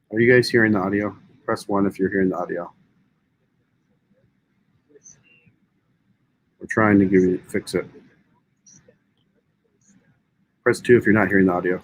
Are you guys hearing the audio? Press 1 if you're hearing the audio. We're trying to fix it. Press 2 if you're not hearing the audio.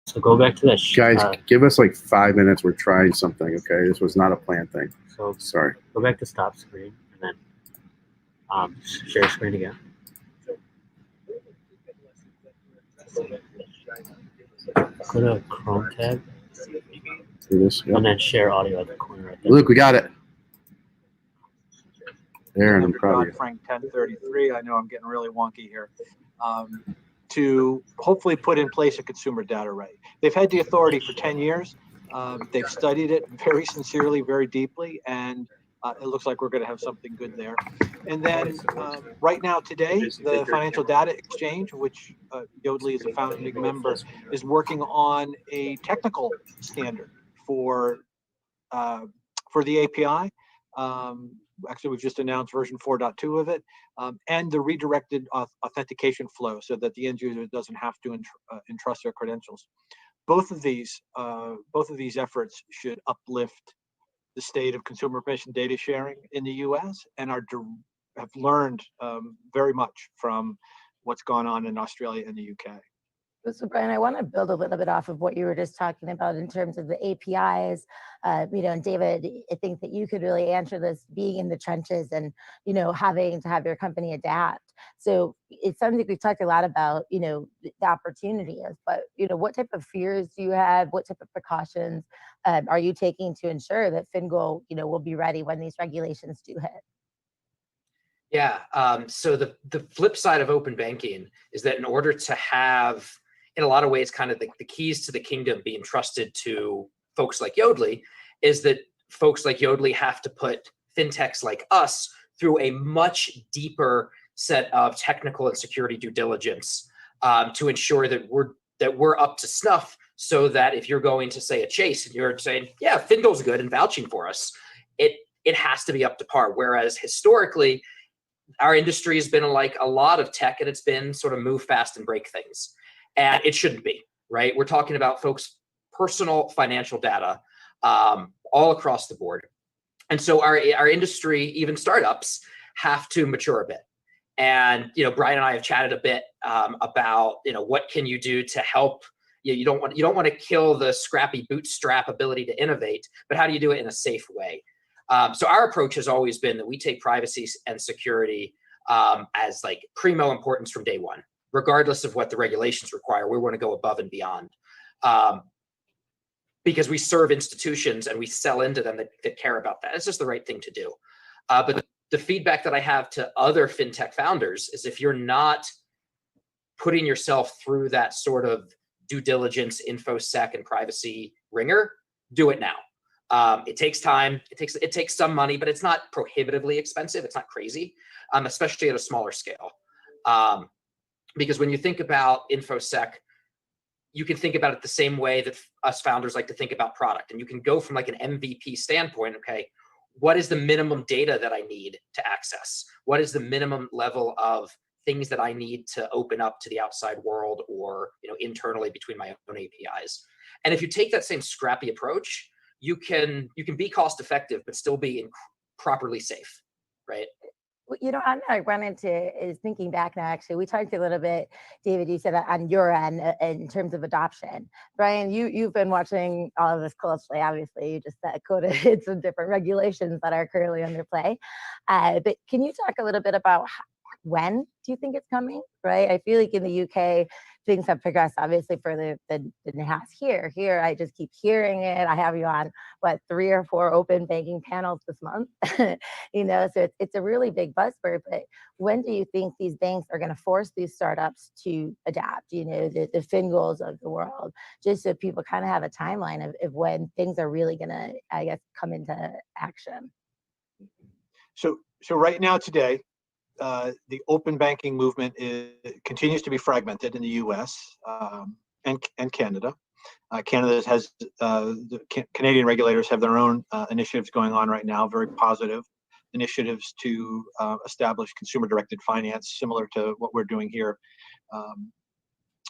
So go back to that. Guys, give us like 5 minutes. We're trying something, okay? This was not a planned thing. So sorry. Go back to stop screen and then share screen again. Go to Chrome tab. Do this, yep. And then share audio at the corner right there. Luke, we got it. There, and I'm proud of you. Frank 1033. I know I'm getting really wonky here. To hopefully put in place a consumer data right. They've had the authority for 10 years. They've studied it very sincerely, very deeply, and it looks like we're going to have something good there. And then right now, today, the Financial Data Exchange, which Yodlee is a founding member, is working on a technical standard for the API. Actually, we've just announced version 4.2 of it, and the redirected authentication flow so that the end user doesn't have to entrust their credentials. Both of these efforts should uplift the state of consumer information data sharing in the U.S. and have learned very much from what's gone on in Australia and the UK. So Brian, I want to build a little bit off of what you were just talking about in terms of the APIs, and David, I think that you could really answer this being in the trenches and, having to have your company adapt. So it sounds like we've talked a lot about, the opportunity is, but, what type of fears do you have? What type of precautions are you taking to ensure that FinGo, will be ready when these regulations do hit? Yeah, so the flip side of open banking is that in order to have, in a lot of ways, kind of the keys to the kingdom be entrusted to folks like Yodlee, is that folks like Yodlee have to put fintechs like us through a much deeper set of technical and security due diligence to ensure that we're up to snuff, so that if you're going to say a Chase and you're saying, yeah, FinGo's good and vouching for us, it has to be up to par. Whereas historically, our industry has been like a lot of tech, and it's been sort of move fast and break things. And it shouldn't be, right? We're talking about folks' personal financial data all across the board. And so our industry, even startups, have to mature a bit. And, Brian and I have chatted a bit about, what can you do to help? You don't want to kill the scrappy bootstrap ability to innovate, but how do you do it in a safe way? So our approach has always been that we take privacy and security as like primo importance from day one. Regardless of what the regulations require, we want to go above and beyond, because we serve institutions and we sell into them that care about that. It's just the right thing to do. But the feedback that I have to other fintech founders is, if you're not putting yourself through that sort of due diligence, infosec, and privacy ringer, do it now. It takes time. It takes some money, but it's not prohibitively expensive. It's not crazy, especially at a smaller scale. Because when you think about infosec, you can think about it the same way that us founders like to think about product. And you can go from like an MVP standpoint, okay, what is the minimum data that I need to access? What is the minimum level of things that I need to open up to the outside world, or internally between my own APIs? And if you take that same scrappy approach, you can be cost effective, but still be properly safe, right? I run into is thinking back now, actually, we talked a little bit, David, you said on your end in terms of adoption. Brian, you've been watching all of this closely, obviously. You just quoted some different regulations that are currently under play. But can you talk a little bit about when do you think it's coming, right? I feel like in the UK, things have progressed obviously further than it has here. Here, I just keep hearing it. I have you on, 3 or 4 open banking panels this month, so it's a really big buzzword. But when do you think these banks are going to force these startups to adapt, the Fingals of the world, just so people kind of have a timeline of when things are really going to, I guess, come into action? So right now today, the open banking movement continues to be fragmented in the U.S. And Canada. Canada has the Canadian regulators have their own initiatives going on right now, very positive initiatives to establish consumer-directed finance, similar to what we're doing here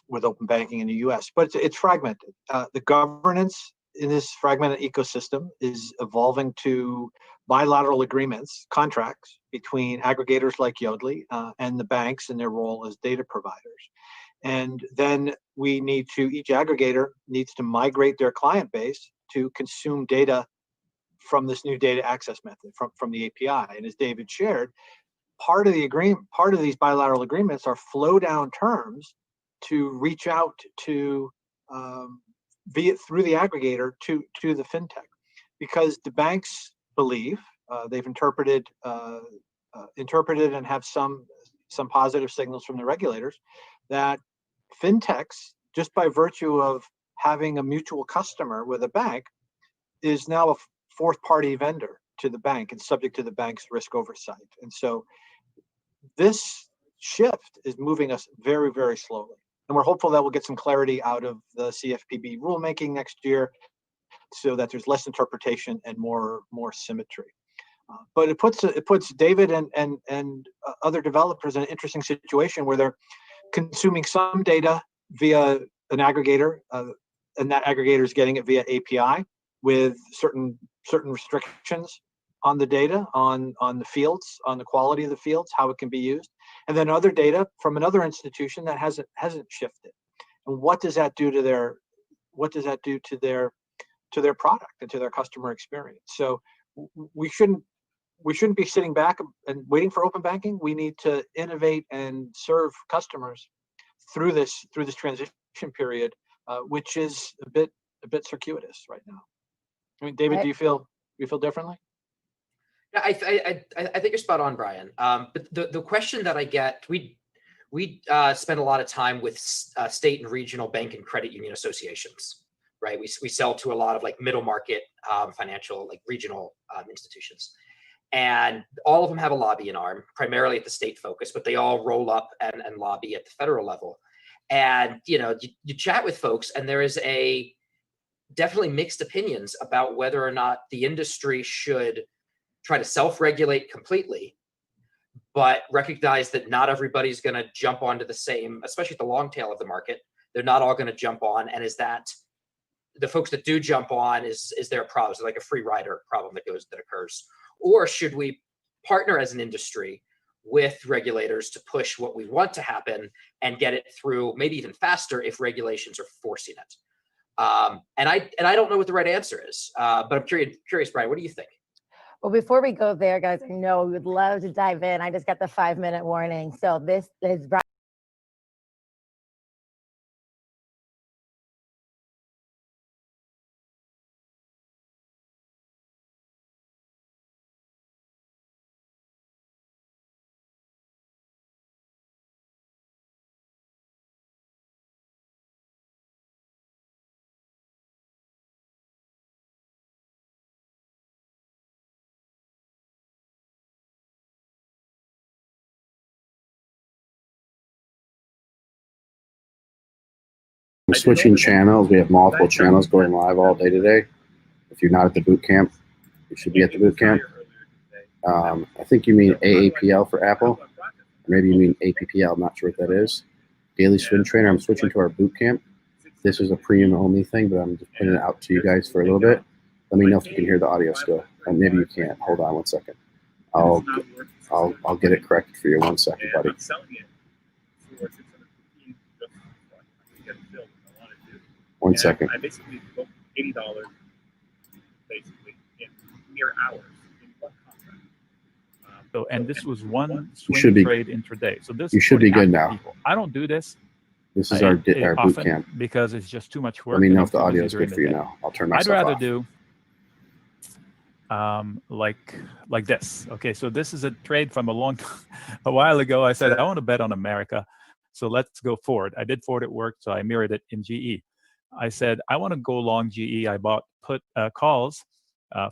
with open banking in the U.S. But it's fragmented. The governance in this fragmented ecosystem is evolving to bilateral agreements, contracts between aggregators like Yodlee and the banks in their role as data providers. And then each aggregator needs to migrate their client base to consume data from this new data access method from the API. And as David shared, part of these bilateral agreements are flow down terms to reach out to through the aggregator to the fintech, because the banks believe they've interpreted and have some positive signals from the regulators that fintechs, just by virtue of having a mutual customer with a bank, is now a fourth party vendor to the bank and subject to the bank's risk oversight. And so this shift is moving us very, very slowly. And we're hopeful that we'll get some clarity out of the CFPB rulemaking next year so that there's less interpretation and more symmetry. But it puts David and other developers in an interesting situation where they're consuming some data via an aggregator, and that aggregator is getting it via API with certain restrictions on the data, on the fields, on the quality of the fields, how it can be used, and then other data from another institution that hasn't shifted. And what does that do to their product and to their customer experience? So we shouldn't be sitting back and waiting for open banking. We need to innovate and serve customers through this transition period, which is a bit circuitous right now. I mean, David, do you feel differently? Yeah, I think you're spot on, Brian. But the question that I get, we spend a lot of time with state and regional bank and credit union associations, right? We sell to a lot of like middle market financial, like regional institutions. And all of them have a lobbying arm, primarily at the state focus, but they all roll up and lobby at the federal level. And, you chat with folks, and there is definitely mixed opinions about whether or not the industry should try to self-regulate completely, but recognize that not everybody's going to jump onto the same, especially the long tail of the market. They're not all going to jump on. And is that the folks that do jump on, is there a problem? Is it like a free rider problem that occurs? Or should we partner as an industry with regulators to push what we want to happen and get it through maybe even faster if regulations are forcing it? And I don't know what the right answer is, but I'm curious, Brian, what do you think? Well, before we go there, guys, I know we would love to dive in. I just got the 5-minute warning. So this is Brian. I'm switching channels. We have multiple channels going live all day today. If you're not at the boot camp, you should be at the boot camp. I think you mean AAPL for Apple. Or maybe you mean APPL. I'm not sure what that is. Daily Swim Trainer. I'm switching to our boot camp. This is a premium only thing, but I'm just putting it out to you guys for a little bit. Let me know if you can hear the audio still. And maybe you can't. Hold on 1 second. I'll get it corrected for you. 1 second, buddy. One second. I basically booked $80 basically in mere hours in one contract. So, and this was one should swing be- trade intraday. So this you is should for be good active now. people. I don't do this. This is our boot often camp. because it's just too much work. Let me and know I'm if the too busy audio is during good the for you day. now. I'll turn I'd myself rather off. do like this. Okay, so this is a trade from a while ago. I said I want to bet on America, so let's go Ford. I did Ford at work, so I mirrored it in GE. I said I want to go long GE. I bought put calls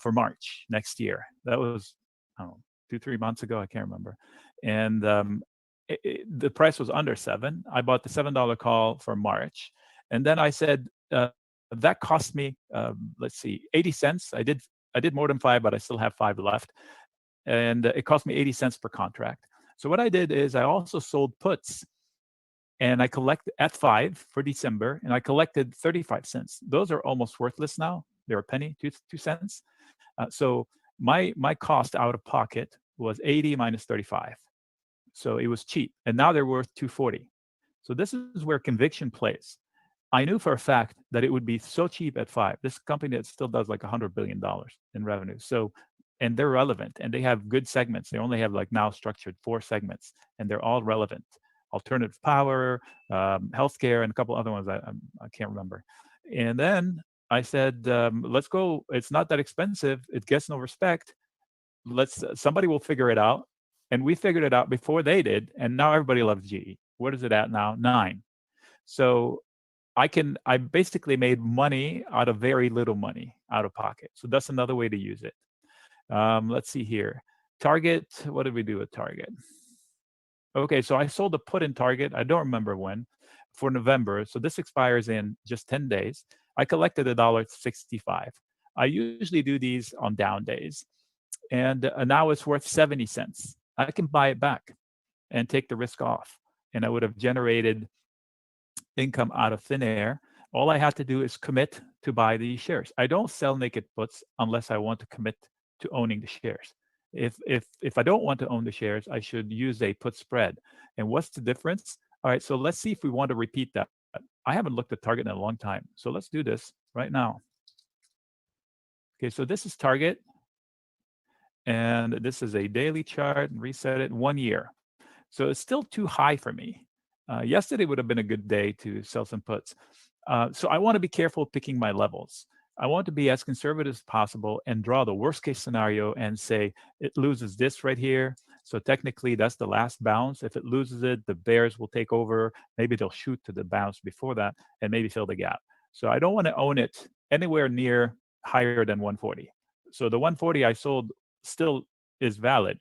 for March next year. That was, I don't know, 2-3 months ago. I can't remember. And the price was under $7. I bought the $7 call for March, and then I said that cost me let's see, 80 cents. I did more than 5, but I still have 5 left, and it cost me 80 cents per contract. So what I did is I also sold puts, and I collected at 5 for December, and I collected 35 cents. Those are almost worthless now. They're a penny, 2 cents. So my cost out of pocket was 80 minus 35. So it was cheap, and now they're worth 240. So this is where conviction plays. I knew for a fact that it would be so cheap at 5. This company that still does like $100 billion in revenue. So, and they're relevant, and they have good segments. They only have like now structured 4 segments, and they're all relevant. Alternative power, healthcare, and a couple other ones I can't remember. And then I said, let's go. It's not that expensive. It gets no respect. Somebody will figure it out. And we figured it out before they did, and now everybody loves GE. What is it at now? 9. So I basically made money out of very little money out of pocket. So that's another way to use it. Let's see here. Target, what did we do with Target? Okay, so I sold a put in Target. I don't remember when, for November. So this expires in just 10 days. I collected $1.65. I usually do these on down days. And now it's worth 70 cents. I can buy it back and take the risk off. And I would have generated income out of thin air. All I had to do is commit to buy these shares. I don't sell naked puts unless I want to commit to owning the shares. If I don't want to own the shares, I should use a put spread. And what's the difference? All right, so let's see if we want to repeat that. I haven't looked at Target in a long time. So let's do this right now. Okay, so this is Target. And this is a daily chart, and reset it 1 year. So it's still too high for me. Yesterday would have been a good day to sell some puts. So I want to be careful picking my levels. I want to be as conservative as possible and draw the worst case scenario and say it loses this right here. So technically that's the last bounce. If it loses it, the bears will take over. Maybe they'll shoot to the bounce before that and maybe fill the gap. So I don't want to own it anywhere near higher than 140. So the 140 I sold still is valid.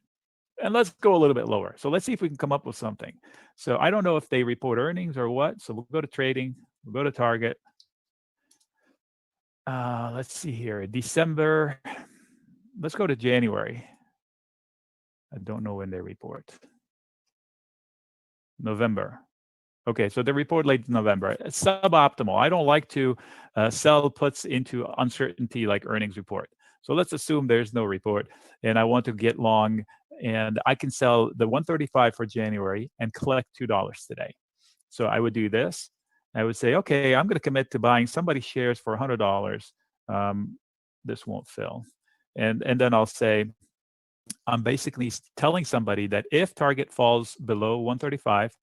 And let's go a little bit lower. So let's see if we can come up with something. So I don't know if they report earnings or what. So we'll go to trading. We'll go to Target. Let's see here. December. Let's go to January. I don't know when they report. November. Okay, so they report late November. It's suboptimal. I don't like to sell puts into uncertainty like earnings report. So let's assume there's no report, and I want to get long, and I can sell the 135 for January and collect $2 today. So I would do this. I would say, okay, I'm going to commit to buying somebody's shares for $100. This won't fill. And then I'll say, I'm basically telling somebody that if Target falls below 135,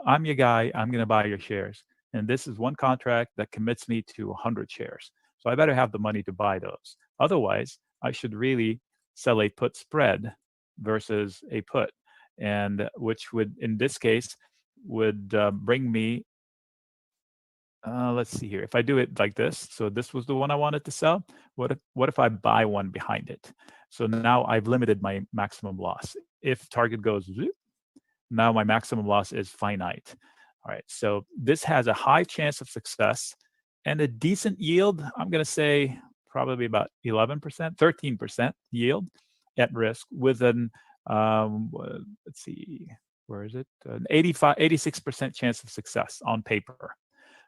I'm your guy. I'm going to buy your shares. And this is one contract that commits me to 100 shares. So I better have the money to buy those. Otherwise, I should really sell a put spread versus a put, and which would, in this case, would bring me, let's see here. If I do it like this, so this was the one I wanted to sell. What if I buy one behind it? So now I've limited my maximum loss. If Target goes, now my maximum loss is finite. All right, so this has a high chance of success and a decent yield. I'm going to say probably about 11%, 13% yield at risk with an, let's see, where is it? An 86% chance of success on paper.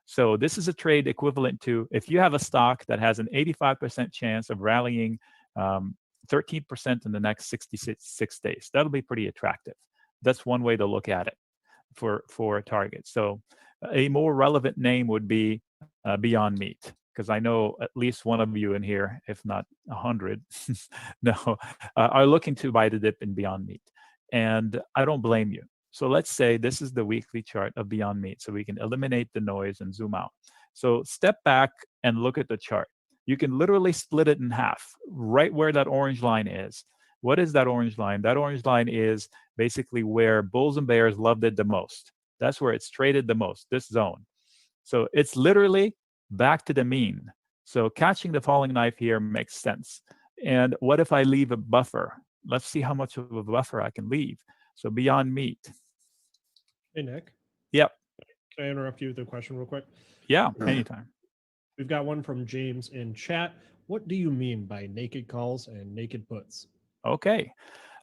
So this is a trade equivalent to, if you have a stock that has an 85% chance of rallying 13% in the next 66 days, that'll be pretty attractive. That's one way to look at it for a target. So a more relevant name would be Beyond Meat, because I know at least one of you in here, if not 100, no, are looking to buy the dip in Beyond Meat. And I don't blame you. So let's say this is the weekly chart of Beyond Meat, so we can eliminate the noise and zoom out. So step back and look at the chart. You can literally split it in half, right where that orange line is. What is that orange line? That orange line is basically where bulls and bears loved it the most. That's where it's traded the most, this zone. So it's literally back to the mean. So catching the falling knife here makes sense. And what if I leave a buffer? Let's see how much of a buffer I can leave. So Beyond Meat. Hey, Nick. Yep. Can I interrupt you with a question real quick? Yeah, anytime. We've got one from James in chat. What do you mean by naked calls and naked puts? Okay.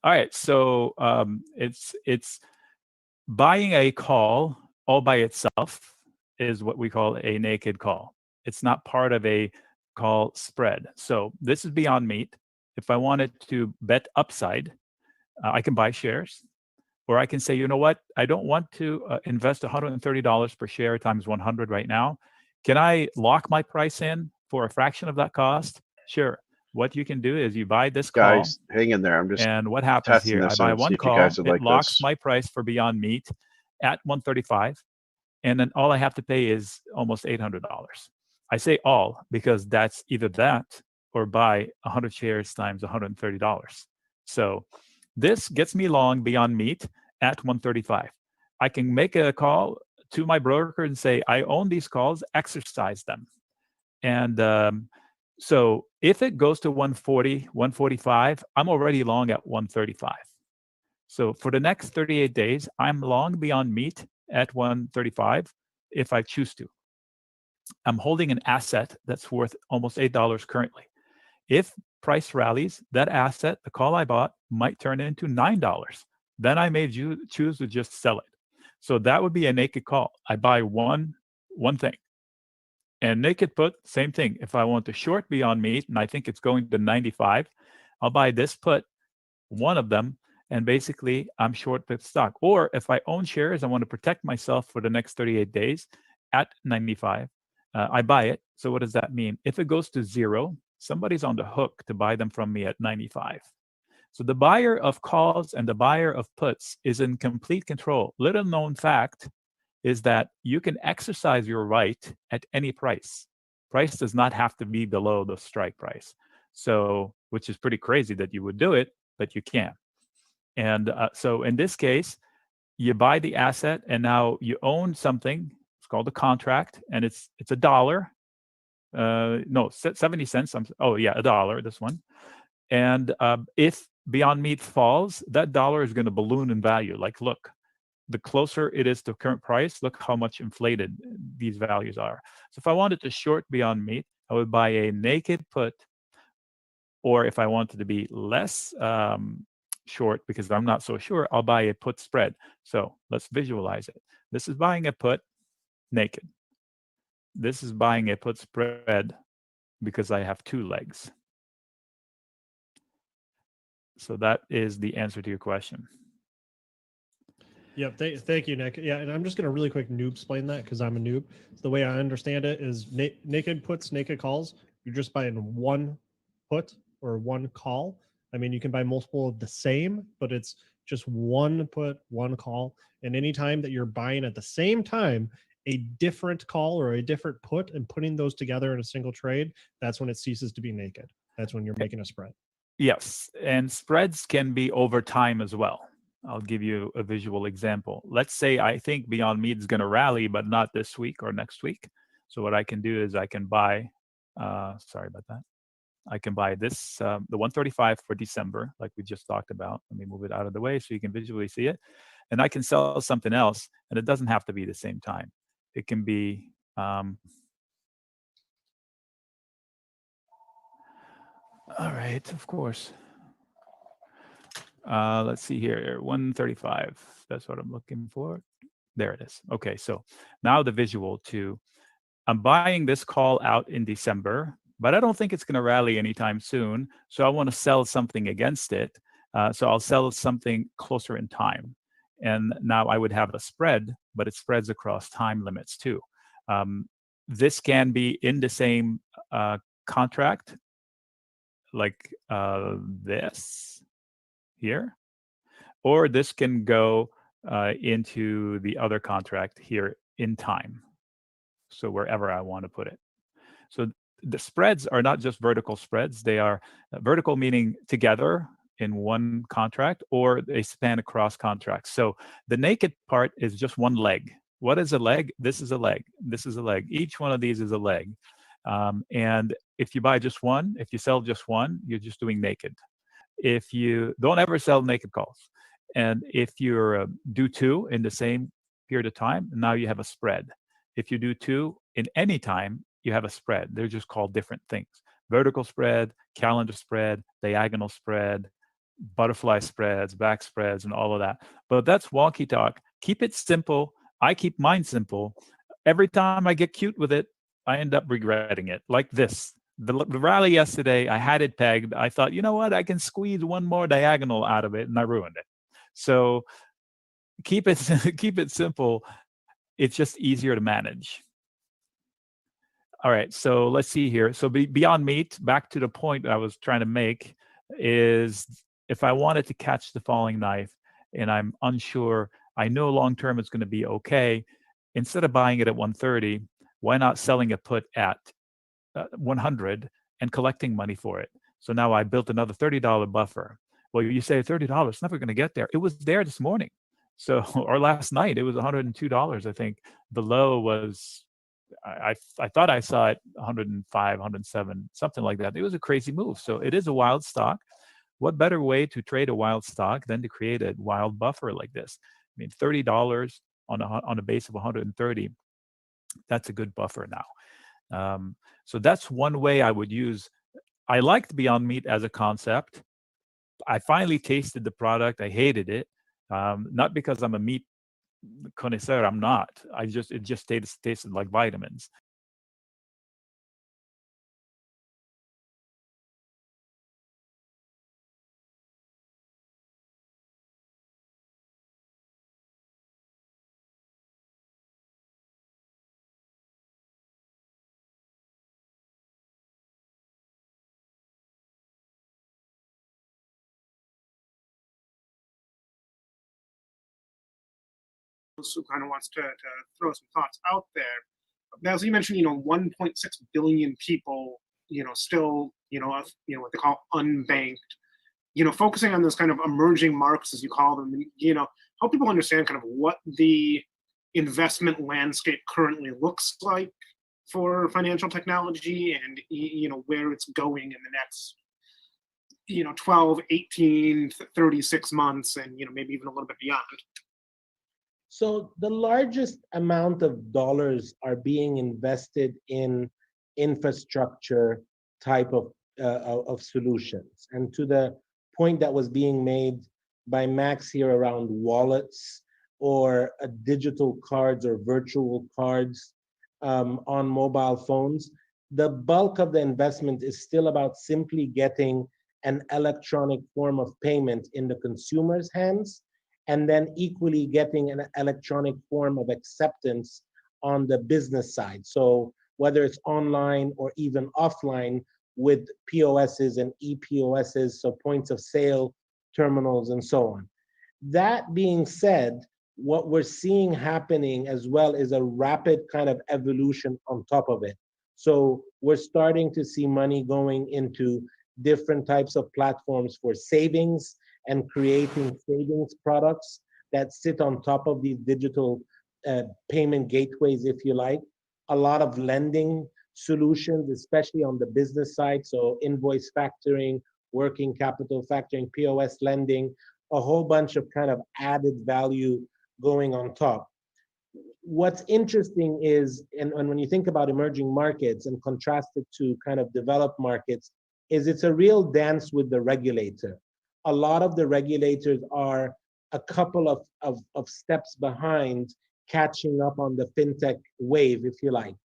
All right. So it's buying a call all by itself is what we call a naked call. It's not part of a call spread. So this is Beyond Meat. If I wanted to bet upside, I can buy shares, or I can say, you know what, I don't want to invest $130 per share times 100 right now. Can I lock my price in for a fraction of that cost? Sure. What you can do is you buy this call. Guys, hang in there. I'm just And what happens testing here? I this buy and see one if you call, guys would it like locks this. my price for Beyond Meat at 135, and then all I have to pay is almost $800. I say all because that's either that or buy 100 shares times $130. So this gets me long Beyond Meat at 135. I can make a call to my broker and say, I own these calls, exercise them. And so if it goes to 140, 145, I'm already long at 135. So for the next 38 days, I'm long Beyond Meat at 135 if I choose to. I'm holding an asset that's worth almost $8 currently. If price rallies, that asset, the call I bought, might turn into $9. Then I may choose to just sell it. So that would be a naked call. I buy one thing. And naked put, same thing. If I want to short Beyond Meat and I think it's going to 95, I'll buy this put, one of them, and basically I'm short the stock. Or if I own shares, I want to protect myself for the next 38 days at 95, I buy it. So what does that mean? If it goes to 0, somebody's on the hook to buy them from me at 95. So the buyer of calls and the buyer of puts is in complete control. Little known fact is that you can exercise your right at any price. Price does not have to be below the strike price. So, which is pretty crazy that you would do it, but you can. And so in this case, you buy the asset and now you own something. It's called a contract, and it's $1. No, 70 cents. Oh yeah, $1, this one. And if Beyond Meat falls, that dollar is going to balloon in value. Like, look, the closer it is to current price, look how much inflated these values are. So if I wanted to short Beyond Meat, I would buy a naked put, or if I wanted to be less short because I'm not so sure, I'll buy a put spread. So let's visualize it. This is buying a put naked. This is buying a put spread because I have 2 legs. So that is the answer to your question. Yep. Thank you, Nick. Yeah, and I'm just going to really quick noob explain that because I'm a noob. So the way I understand it is naked puts, naked calls. You're just buying one put or one call. I mean, you can buy multiple of the same, but it's just one put, one call. And anytime that you're buying at the same time a different call or a different put and putting those together in a single trade, that's when it ceases to be naked. That's when you're making a spread. Yes, and spreads can be over time as well. I'll give you a visual example. Let's say I think Beyond Meat is going to rally, but not this week or next week. So what I can do is I can buy, sorry about that. I can buy this, the 135 for December, like we just talked about. Let me move it out of the way so you can visually see it. And I can sell something else, and it doesn't have to be the same time. It can be, all right, of course. Let's see here, 135. That's what I'm looking for. There it is. Okay, so now the visual to, I'm buying this call out in December, but I don't think it's going to rally anytime soon. So I want to sell something against it. So I'll sell something closer in time. And now I would have a spread, but it spreads across time limits too. This can be in the same contract, like this here, or this can go into the other contract here in time. So wherever I want to put it. So the spreads are not just vertical spreads. They are vertical meaning together in one contract, or they span across contracts. So the naked part is just one leg. What is a leg? This is a leg. This is a leg. Each one of these is a leg. And if you buy just one, if you sell just one, you're just doing naked. If you don't ever sell naked calls, and if you do two in the same period of time, now you have a spread. If you do two in any time, you have a spread. They're just called different things. Vertical spread, calendar spread, diagonal spread, butterfly spreads, back spreads, and all of that. But that's wonky talk. Keep it simple. I keep mine simple. Every time I get cute with it, I end up regretting it. Like this. The rally yesterday, I had it pegged. I thought, you know what? I can squeeze one more diagonal out of it, and I ruined it. So keep it keep it simple. It's just easier to manage. All right, so let's see here. So Beyond Meat, back to the point I was trying to make, is if I wanted to catch the falling knife and I'm unsure, I know long-term it's going to be okay, instead of buying it at 130, why not selling a put at 100 and collecting money for it? So now I built another $30 buffer. Well, you say $30, it's never going to get there. It was there this morning. So, or last night, it was $102, I think. The low was, I thought I saw it 105, 107, something like that. It was a crazy move. So it is a wild stock. What better way to trade a wild stock than to create a wild buffer like this? I mean, $30 on a base of 130, that's a good buffer now. So that's one way I would use. I liked Beyond Meat as a concept. I finally tasted the product. I hated it. Not because I'm a meat connoisseur, I'm not. It just tasted like vitamins. Who kind of wants to throw some thoughts out there. Now, as you mentioned, 1.6 billion people, still, what they call unbanked, focusing on those kind of emerging markets, as you call them, help people understand kind of what the investment landscape currently looks like for financial technology and, where it's going in the next, 12, 18, 36 months, and, maybe even a little bit beyond. So the largest amount of dollars are being invested in infrastructure type of solutions. And to the point that was being made by Max here around wallets or digital cards or virtual cards on mobile phones, the bulk of the investment is still about simply getting an electronic form of payment in the consumer's hands, and then equally getting an electronic form of acceptance on the business side. So whether it's online or even offline with POSs and ePOSs, so points of sale, terminals, and so on. That being said, what we're seeing happening as well is a rapid kind of evolution on top of it. So we're starting to see money going into different types of platforms for savings and creating savings products that sit on top of these digital payment gateways, if you like. A lot of lending solutions, especially on the business side, so invoice factoring, working capital factoring, POS lending, a whole bunch of kind of added value going on top. What's interesting is, and when you think about emerging markets and contrast it to kind of developed markets, is it's a real dance with the regulator. A lot of the regulators are a couple of steps behind catching up on the fintech wave, if you like.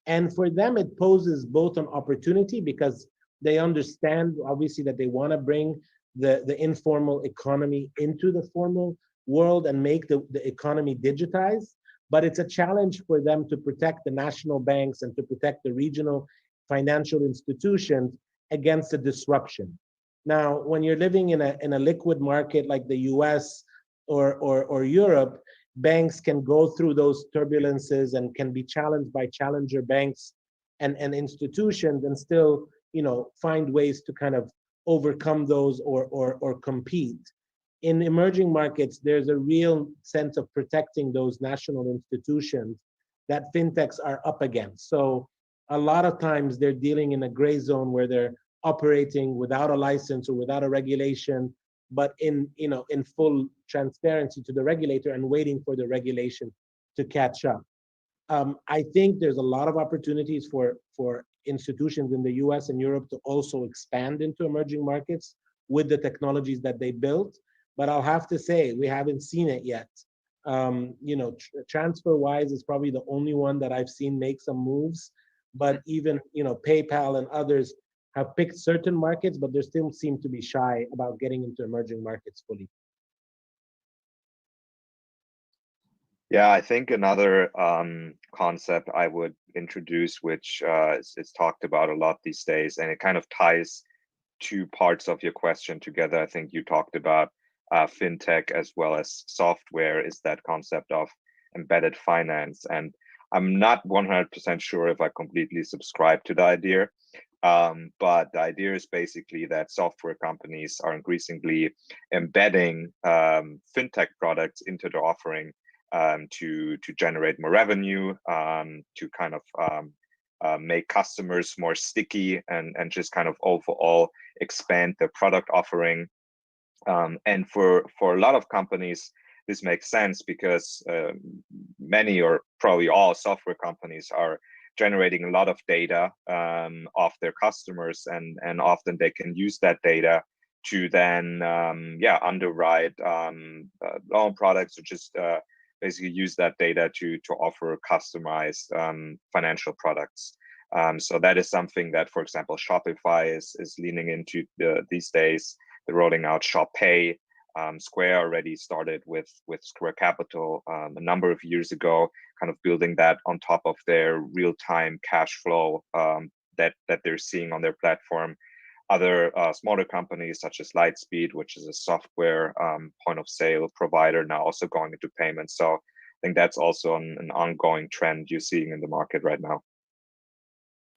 And for them, it poses both an opportunity because they understand, obviously, that they want to bring the informal economy into the formal world and make the economy digitized. But it's a challenge for them to protect the national banks and to protect the regional financial institutions against the disruption. Now, when you're living in a liquid market like the US or Europe, banks can go through those turbulences and can be challenged by challenger banks and institutions and still, find ways to kind of overcome those or compete. In emerging markets, there's a real sense of protecting those national institutions that fintechs are up against. So a lot of times they're dealing in a gray zone where they're operating without a license or without a regulation, but in full transparency to the regulator and waiting for the regulation to catch up. I think there's a lot of opportunities for institutions in the US and Europe to also expand into emerging markets with the technologies that they built. But I'll have to say, we haven't seen it yet. TransferWise is probably the only one that I've seen make some moves. But even, PayPal and others have picked certain markets, but they still seem to be shy about getting into emerging markets fully. Yeah, I think another concept I would introduce, which is talked about a lot these days, and it kind of ties two parts of your question together. I think you talked about fintech as well as software, is that concept of embedded finance. And I'm not 100% sure if I completely subscribe to the idea. But the idea is basically that software companies are increasingly embedding fintech products into their offering to generate more revenue, to kind of make customers more sticky and just kind of overall expand their product offering. And for a lot of companies, this makes sense because many or probably all software companies are generating a lot of data of their customers, and often they can use that data to then underwrite loan products, or just basically use that data to offer customized financial products. So that is something that, for example, Shopify is leaning into these days. They're rolling out Shop Pay. Square already started with Square Capital a number of years ago, kind of building that on top of their real-time cash flow that they're seeing on their platform. Other smaller companies such as Lightspeed, which is a software point of sale provider, now also going into payments. So I think that's also an ongoing trend you're seeing in the market right now.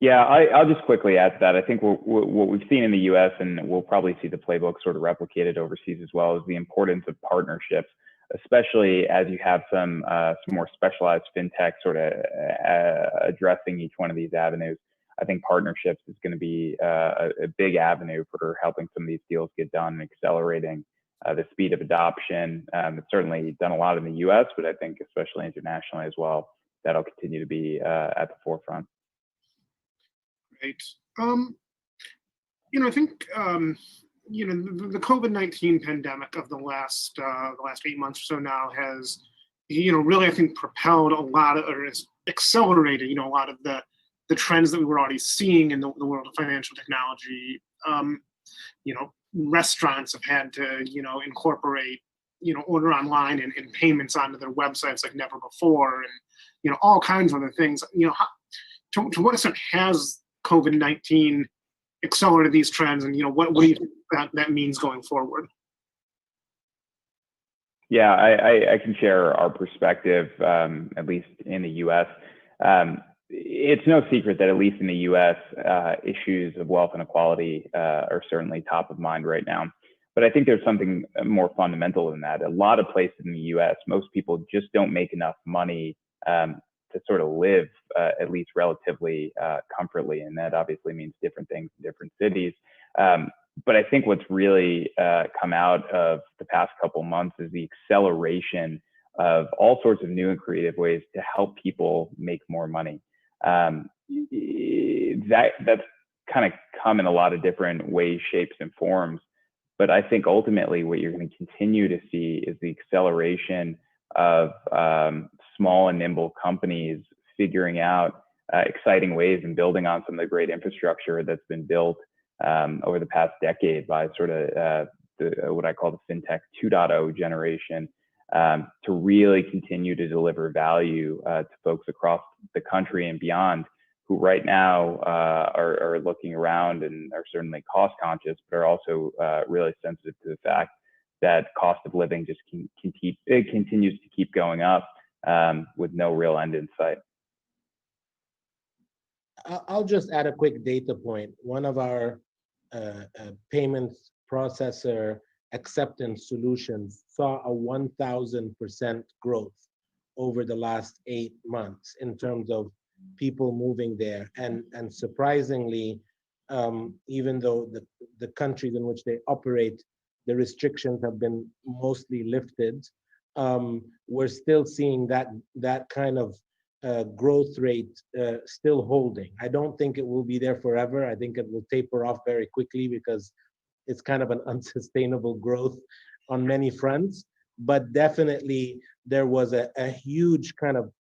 Yeah, I'll just quickly add to that. I think what we've seen in the US, and we'll probably see the playbook sort of replicated overseas as well, is the importance of partnerships, especially as you have some more specialized fintech sort of addressing each one of these avenues. I think partnerships is going to be a big avenue for helping some of these deals get done and accelerating the speed of adoption. It's certainly done a lot in the US, but I think especially internationally as well, that'll continue to be at the forefront. Right. I think the COVID-19 pandemic of the last 8 months or so now has, really, I think, propelled a lot of, or has accelerated, a lot of the trends that we were already seeing in the world of financial technology. Restaurants have had to, incorporate, order online and payments onto their websites like never before, and all kinds of other things. To what extent has COVID-19 accelerated these trends, and what do you think that means going forward? Yeah, I can share our perspective, at least in the US. It's no secret that at least in the US, issues of wealth inequality are certainly top of mind right now. But I think there's something more fundamental than that. A lot of places in the US, most people just don't make enough money to sort of live at least relatively comfortably. And that obviously means different things in different cities. But I think what's really come out of the past couple months is the acceleration of all sorts of new and creative ways to help people make more money. That's kind of come in a lot of different ways, shapes, and forms. But I think ultimately what you're going to continue to see is the acceleration of small and nimble companies figuring out exciting ways and building on some of the great infrastructure that's been built over the past decade by sort of what I call the FinTech 2.0 generation, to really continue to deliver value to folks across the country and beyond, who right now are looking around and are certainly cost conscious, but are also really sensitive to the fact that cost of living just it continues to keep going up with no real end in sight. I'll just add a quick data point. One of our payments processor acceptance solutions saw a 1,000% growth over the last 8 months in terms of people moving there. And surprisingly, even though the countries in which they operate, the restrictions have been mostly lifted, we're still seeing that kind of growth rate still holding. I don't think it will be there forever. I think it will taper off very quickly because it's kind of an unsustainable growth on many fronts. But definitely there was a huge kind of,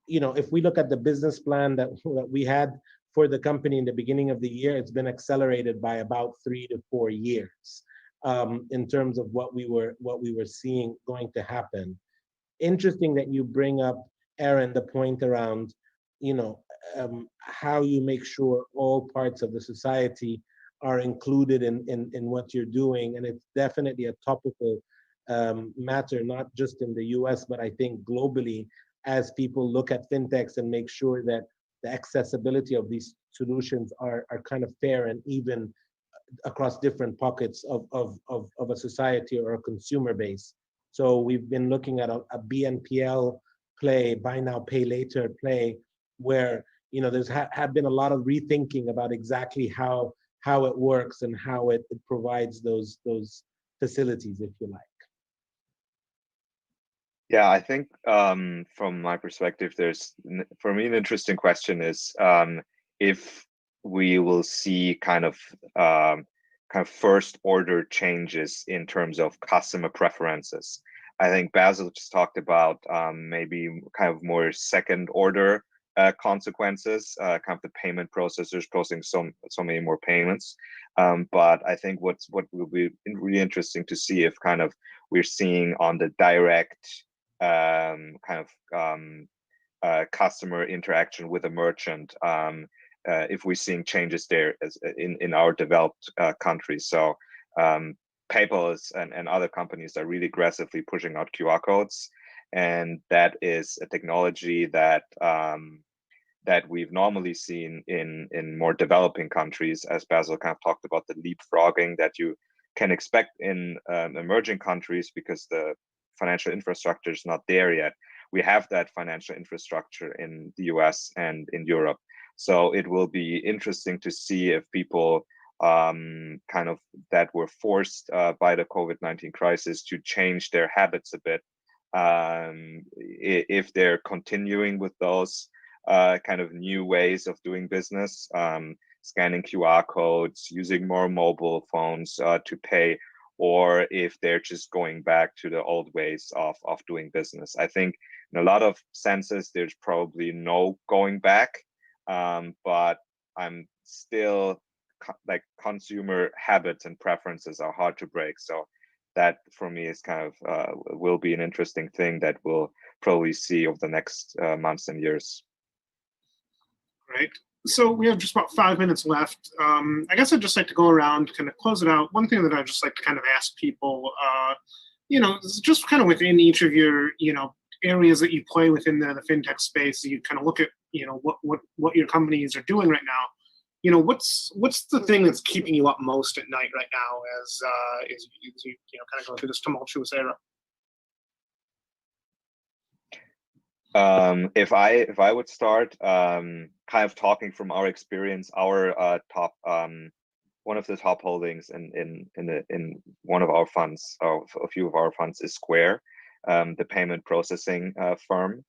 if we look at the business plan that we had for the company in the beginning of the year, it's been accelerated by about 3 to 4 years in terms of what we were seeing going to happen. Interesting that you bring up, Aaron, the point around, how you make sure all parts of the society are included in what you're doing. And it's definitely a topical matter, not just in the US, but I think globally, as people look at fintechs and make sure that the accessibility of these solutions are kind of fair and even across different pockets of a society or a consumer base. So we've been looking at a BNPL play, buy now, pay later play, where there's had been a lot of rethinking about exactly how it works and how it provides those facilities, if you like. Yeah, I think from my perspective, for me an interesting question is if we will see kind of first order changes in terms of customer preferences. I think Basil just talked about maybe kind of more second order consequences, kind of the payment processors processing so many more payments. But I think what will be really interesting to see if kind of we're seeing on the direct customer interaction with a merchant, if we're seeing changes there as in our developed countries. So PayPal and other companies are really aggressively pushing out QR codes, and that is a technology that we've normally seen in more developing countries, as Basil kind of talked about, the leapfrogging that you can expect in emerging countries because the financial infrastructure is not there yet. We have that financial infrastructure in the US and in Europe. So it will be interesting to see if people kind of that were forced by the COVID-19 crisis to change their habits a bit, if they're continuing with those kind of new ways of doing business, scanning QR codes, using more mobile phones to pay, or if they're just going back to the old ways of doing business. I think in a lot of senses, there's probably no going back, but I'm still like consumer habits and preferences are hard to break. So that for me is kind of will be an interesting thing that we'll probably see over the next months and years. Great. So we have just about 5 minutes left. I guess I'd just like to go around, kind of close it out. One thing that I'd just like to kind of ask people, just kind of within each of your, areas that you play within the fintech space, you kind of look at, what your companies are doing right now. What's the thing that's keeping you up most at night right now as you kind of go through this tumultuous era? If I would start, kind of talking from our experience, our top one of the top holdings in one of our funds, or a few of our funds, is Square, the payment processing firm.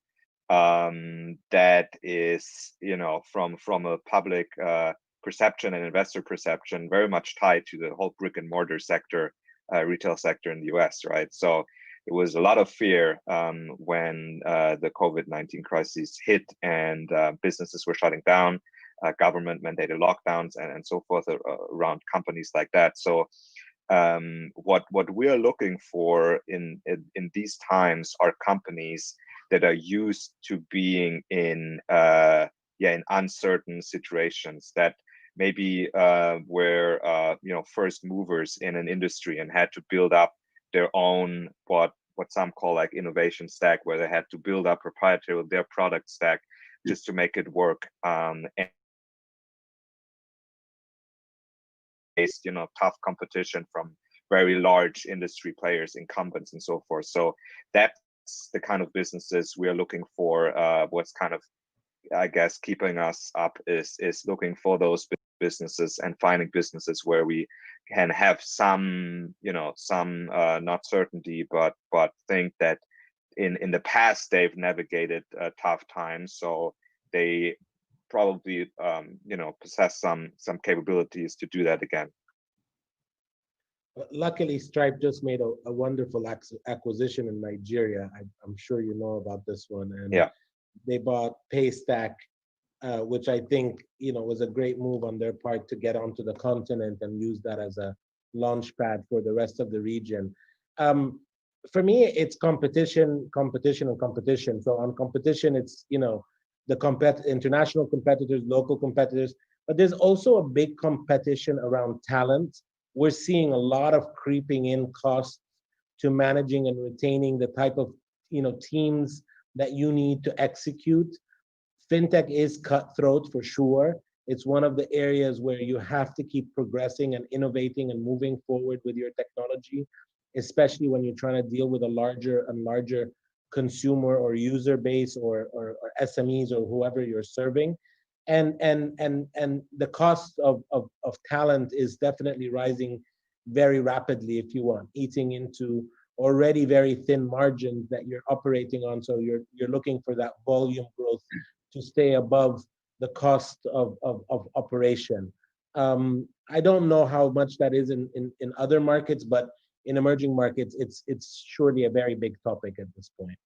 That is, from a public perception and investor perception, very much tied to the whole brick and mortar sector, retail sector in the US, right? So it was a lot of fear when the COVID-19 crisis hit and businesses were shutting down, government mandated lockdowns and so forth around companies like that. So what we are looking for in these times are companies that are used to being in uncertain situations, that maybe were first movers in an industry and had to build up their own what some call like innovation stack, where they had to build up proprietary their product stack just to make it work. And faced, tough competition from very large industry players, incumbents, and so forth. So that's the kind of businesses we are looking for. What's kind of, I guess, keeping us up is looking for those businesses and finding businesses where we can have some, not certainty, but think that in the past they've navigated tough times, so they probably possess some capabilities to do that again. Luckily, Stripe just made a wonderful acquisition in Nigeria. I'm sure you know about this one. And yeah, they bought Paystack, which I think was a great move on their part to get onto the continent and use that as a launch pad for the rest of the region. For me, it's competition. So on competition, it's the international competitors, local competitors, but there's also a big competition around talent. We're seeing a lot of creeping in costs to managing and retaining the type of teams that you need to execute. Fintech is cutthroat for sure. It's one of the areas where you have to keep progressing and innovating and moving forward with your technology, especially when you're trying to deal with a larger and larger consumer or user base or SMEs or whoever you're serving. And the cost of talent is definitely rising very rapidly, if you want, eating into already very thin margins that you're operating on. So you're looking for that volume growth to stay above the cost of operation. I don't know how much that is in other markets, but in emerging markets, it's surely a very big topic at this point.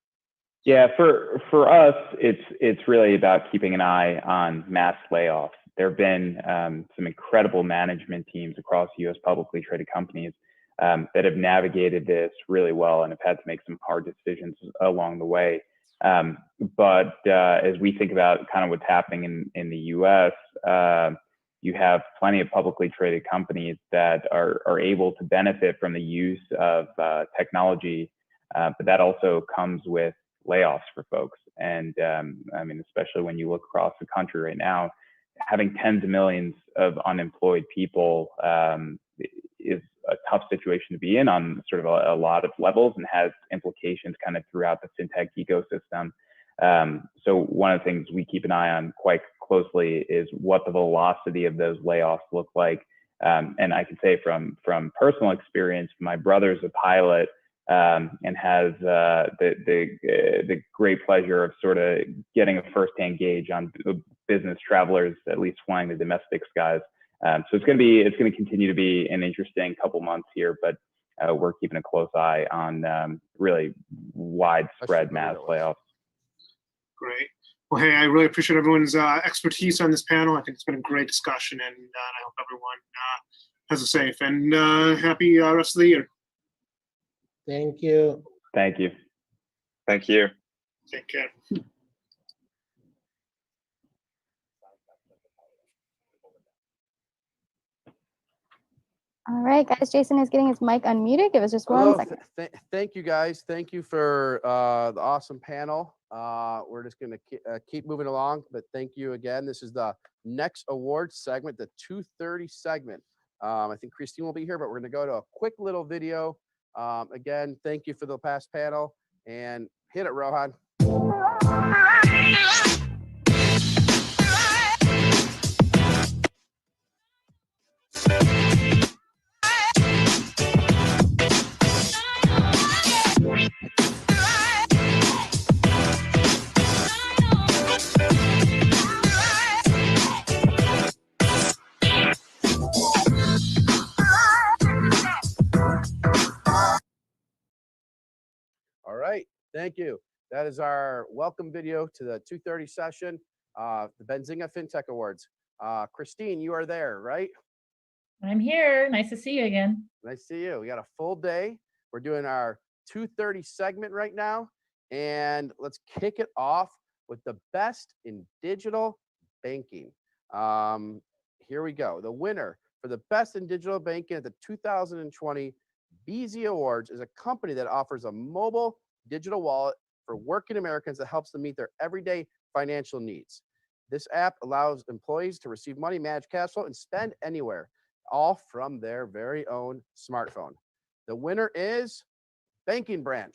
Yeah, for us, it's really about keeping an eye on mass layoffs. There have been some incredible management teams across U.S. publicly traded companies that have navigated this really well and have had to make some hard decisions along the way. But as we think about kind of what's happening in the U.S., you have plenty of publicly traded companies that are able to benefit from the use of technology, but that also comes with layoffs for folks. And I mean, especially when you look across the country right now, having tens of millions of unemployed people is a tough situation to be in on sort of a lot of levels, and has implications kind of throughout the fintech ecosystem. So one of the things we keep an eye on quite closely is what the velocity of those layoffs look like. And I can say from personal experience, my brother's a pilot, and has the great pleasure of sort of getting a firsthand gauge on business travelers, at least flying the domestic skies. So it's going to continue to be an interesting couple months here, but we're keeping a close eye on really widespread mass layoffs. Great. Well, hey, I really appreciate everyone's expertise on this panel. I think it's been a great discussion, and I hope everyone has a safe and happy rest of the year. Thank you. Thank you. Thank you. Take care. All right, guys, Jason is getting his mic unmuted. Give us just one second. Thank you, guys. Thank you for the awesome panel. We're just going to keep moving along, but thank you again. This is the next award segment, the 2:30 segment. I think Christine will be here, but we're going to go to a quick little video. Again, thank you for the past panel, and hit it, Rohan. All right, thank you. That is our welcome video to the 2:30 session, the Benzinga Fintech Awards. Christine, you are there, right? I'm here. Nice to see you again. Nice to see you. We got a full day. We're doing our 2:30 segment right now, and let's kick it off with the best in digital banking. Here we go. The winner for the best in digital banking at the 2020 BZ Awards is a company that offers a mobile digital wallet for working Americans that helps them meet their everyday financial needs. This app allows employees to receive money, manage cash flow, and spend anywhere, all from their very own smartphone. The winner is Banking Branch.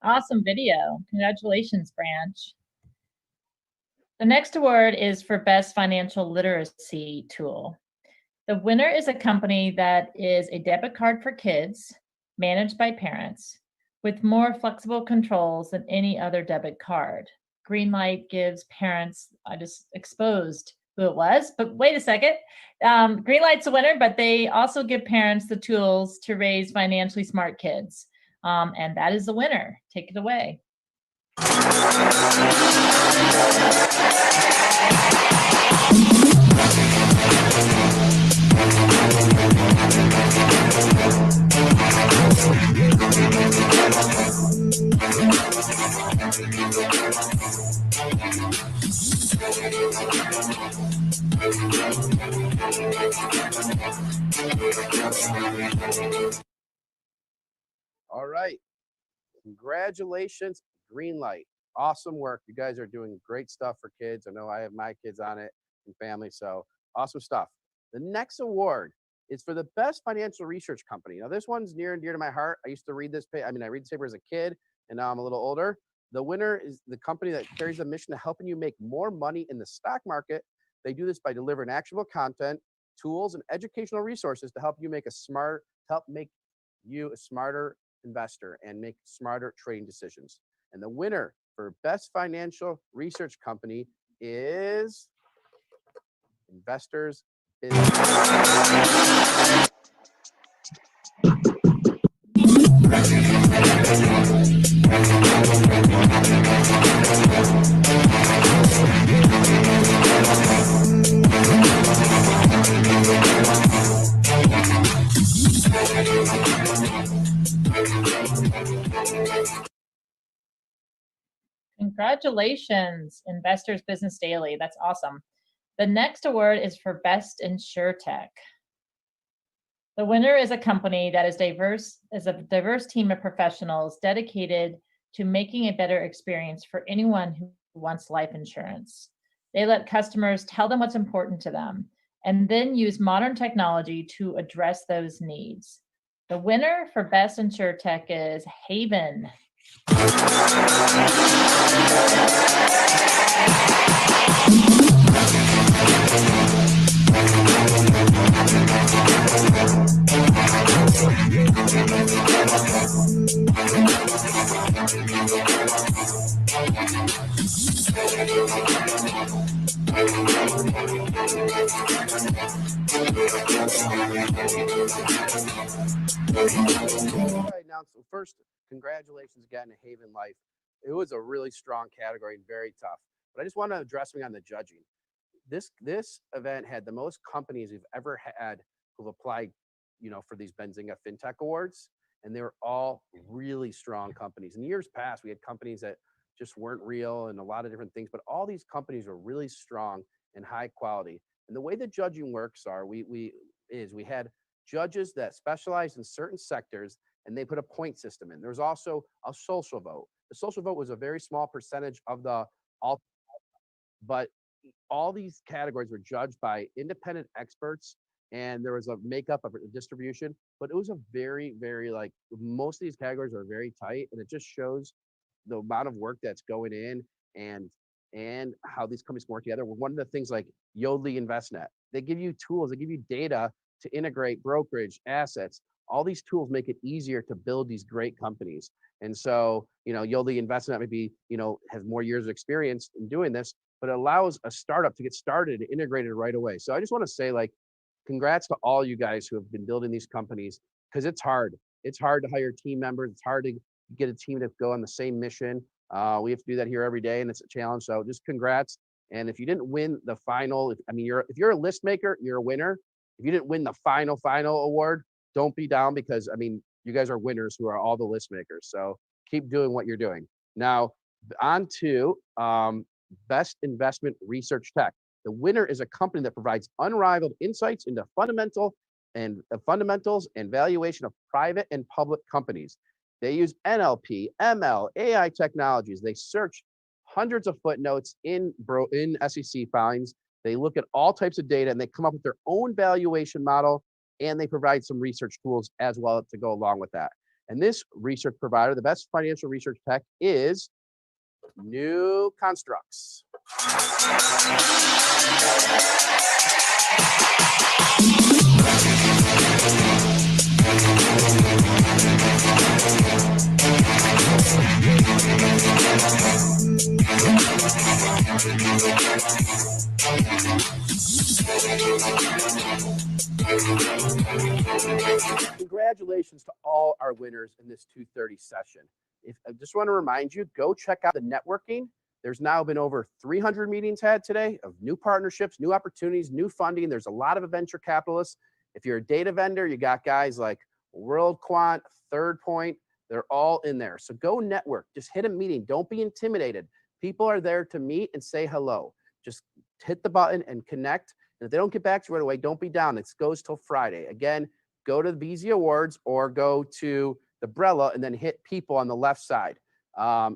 Awesome video. Congratulations, Branch. The next award is for Best Financial Literacy Tool. The winner is a company that is a debit card for kids managed by parents with more flexible controls than any other debit card. Greenlight gives parents, I just exposed who it was, but wait a second. Greenlight's a winner, but they also give parents the tools to raise financially smart kids. And that is the winner. Take it away. All right. Congratulations, Greenlight. Awesome work. You guys are doing great stuff for kids. I know I have my kids on it and family, so awesome stuff. The next award is for the best financial research company. Now, this one's near and dear to my heart. I used to read this I read this paper as a kid, and now I'm a little older. The winner is the company that carries the mission of helping you make more money in the stock market. They do this by delivering actionable content, tools, and educational resources to help you make you a smarter investor and make smarter trading decisions. And the winner for best financial research company is Investors Business. Congratulations, Investors Business Daily. That's awesome. The next award is for Best InsurTech. The winner is a company that is a diverse team of professionals dedicated to making a better experience for anyone who wants life insurance. They let customers tell them what's important to them and then use modern technology to address those needs. The winner for Best InsurTech is Haven. Now, so first, congratulations again to Haven Life. It was a really strong category and very tough. But I just want to address me on the judging. This event had the most companies we've ever had who've applied, for these Benzinga Fintech Awards, and they were all really strong companies. In years past, we had companies that just weren't real and a lot of different things, but all these companies were really strong and high quality. And the way the judging works we had judges that specialized in certain sectors, and they put a point system in. There was also a social vote. The social vote was a very small percentage of the all, but all these categories were judged by independent experts, and there was a makeup of a distribution, but it was a very, very, most of these categories are very tight, and it just shows the amount of work that's going in and how these companies work together. One of the things like Yodlee InvestNet, they give you tools, they give you data to integrate brokerage, assets. All these tools make it easier to build these great companies. And so, Yodlee InvestNet maybe, has more years of experience in doing this, but it allows a startup to get started and integrated right away. So I just want to say, like, congrats to all you guys who have been building these companies, because it's hard. It's hard to hire team members. It's hard to get a team to go on the same mission. We have to do that here every day, and it's a challenge. So just congrats. And if you didn't win the final, if you're a list maker, you're a winner. If you didn't win the final award, don't be down, because I mean, you guys are winners who are all the list makers. So keep doing what you're doing. Now on to best investment research tech. The winner is a company that provides unrivaled insights into fundamentals and valuation of private and public companies. They use NLP, ML, AI technologies. They search hundreds of footnotes in SEC filings. They look at all types of data and they come up with their own valuation model, and they provide some research tools as well to go along with that. And this research provider, the best financial research tech, is New Constructs. Congratulations to all our winners in this 2:30 session. I just want to remind you, go check out the networking. There's now been over 300 meetings had today of new partnerships, new opportunities, new funding. There's a lot of venture capitalists. If you're a data vendor, you got guys like WorldQuant, Third Point, they're all in there. So go network, just hit a meeting. Don't be intimidated. People are there to meet and say hello. Just hit the button and connect. And if they don't get back to you right away, don't be down. It goes till Friday. Again, go to the BZ Awards or go to the Brella and then hit people on the left side.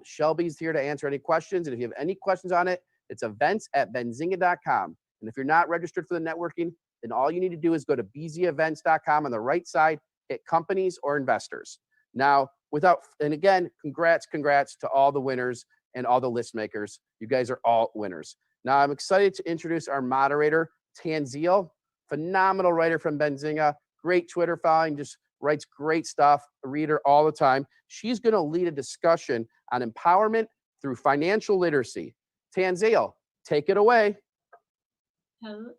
Shelby's here to answer any questions. And if you have any questions on it, it's events@benzinga.com. And if you're not registered for the networking, then all you need to do is go to bzevents.com on the right side, hit companies or investors. Now, and again, congrats to all the winners and all the list makers. You guys are all winners. Now, I'm excited to introduce our moderator, Tanzil, phenomenal writer from Benzinga, great Twitter following, just writes great stuff, a reader all the time. She's going to lead a discussion on empowerment through financial literacy. Tanzil, take it away. Hello.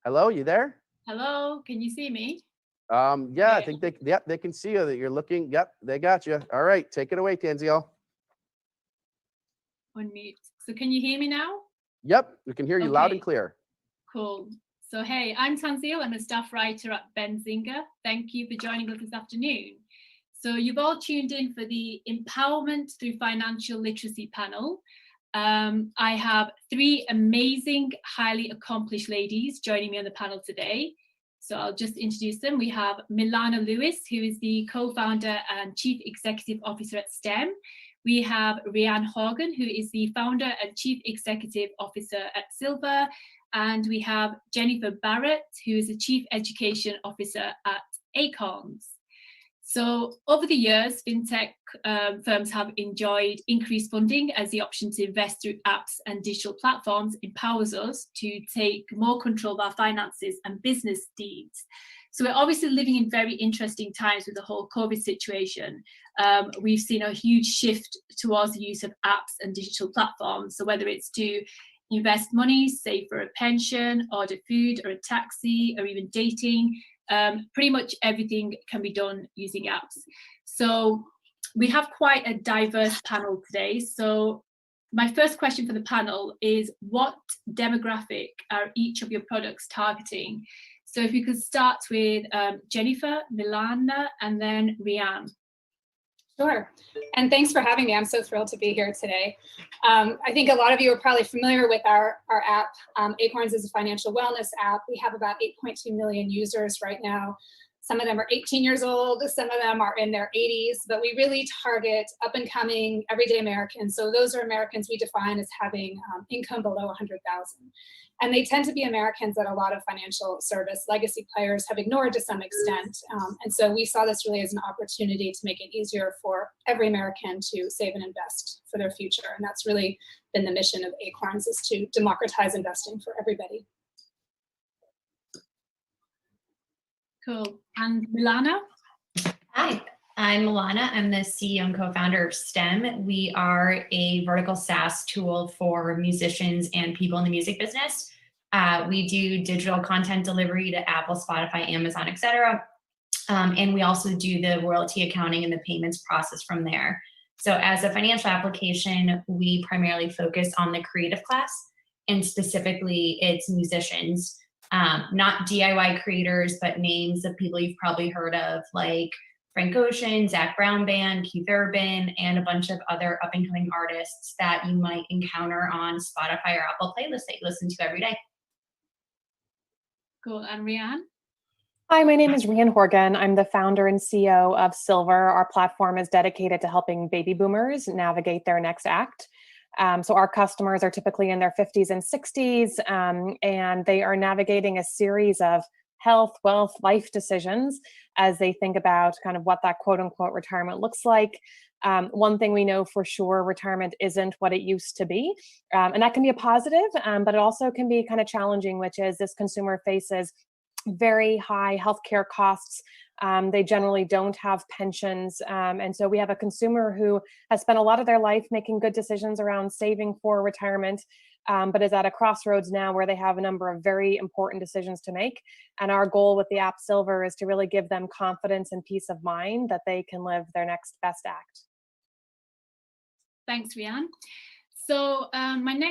Hello, you there? Hello, can you see me? Yeah, I think they can see you, that you're looking. Yep, they got you. All right, take it away, Tanzil. On mute. So can you hear me now? Yep, we can hear you loud and clear. Cool. So hey, I'm Tanzil. I'm a staff writer at Benzinga. Thank you for joining us this afternoon. So you've all tuned in for the Empowerment Through Financial Literacy panel. I have three amazing, highly accomplished ladies joining me on the panel today. So I'll just introduce them. We have Milana Lewis, who is the co-founder and chief executive officer at STEM. We have Rhiann Horgan, who is the founder and chief executive officer at Silver. And we have Jennifer Barrett, who is the chief education officer at Acorns. So over the years, fintech firms have enjoyed increased funding as the option to invest through apps and digital platforms empowers us to take more control of our finances and business deeds. So we're obviously living in very interesting times with the whole COVID situation. We've seen a huge shift towards the use of apps and digital platforms. So whether it's to invest money, save for a pension, order food or a taxi, or even dating, pretty much everything can be done using apps. So we have quite a diverse panel today. So my first question for the panel is, what demographic are each of your products targeting? So if you could start with Jennifer, Milana, and then Rhiann. Sure. And thanks for having me. I'm so thrilled to be here today. I think a lot of you are probably familiar with our app. Acorns is a financial wellness app. We have about 8.2 million users right now. Some of them are 18 years old, some of them are in their 80s, but we really target up and coming everyday Americans. So those are Americans we define as having income below 100,000. And they tend to be Americans that a lot of financial service legacy players have ignored to some extent. And so we saw this really as an opportunity to make it easier for every American to save and invest for their future. And that's really been the mission of Acorns, is to democratize investing for everybody. Cool. And Milana? Hi, I'm Milana. I'm the CEO and co-founder of STEM. We are a vertical SaaS tool for musicians and people in the music business. We do digital content delivery to Apple, Spotify, Amazon, etc. And we also do the royalty accounting and the payments process from there. So as a financial application, we primarily focus on the creative class, and specifically it's musicians, not DIY creators, but names of people you've probably heard of, like Frank Ocean, Zach Brown Band, Keith Urban, and a bunch of other up-and-coming artists that you might encounter on Spotify or Apple playlists that you listen to every day. Cool. And Rianne? Hi, my name is Rian Horgan. I'm the founder and CEO of Silver. Our platform is dedicated to helping baby boomers navigate their next act. So our customers are typically in their 50s and 60s, and they are navigating a series of health, wealth, life decisions as they think about kind of what that quote unquote retirement looks like. One thing we know for sure, retirement isn't what it used to be. And that can be a positive, but it also can be kind of challenging, which is this consumer faces very high healthcare costs. They generally don't have pensions. And so we have a consumer who has spent a lot of their life making good decisions around saving for retirement, but is at a crossroads now where they have a number of very important decisions to make. And our goal with the app Silver is to really give them confidence and peace of mind that they can live their next best act. Thanks, Rianne. So my next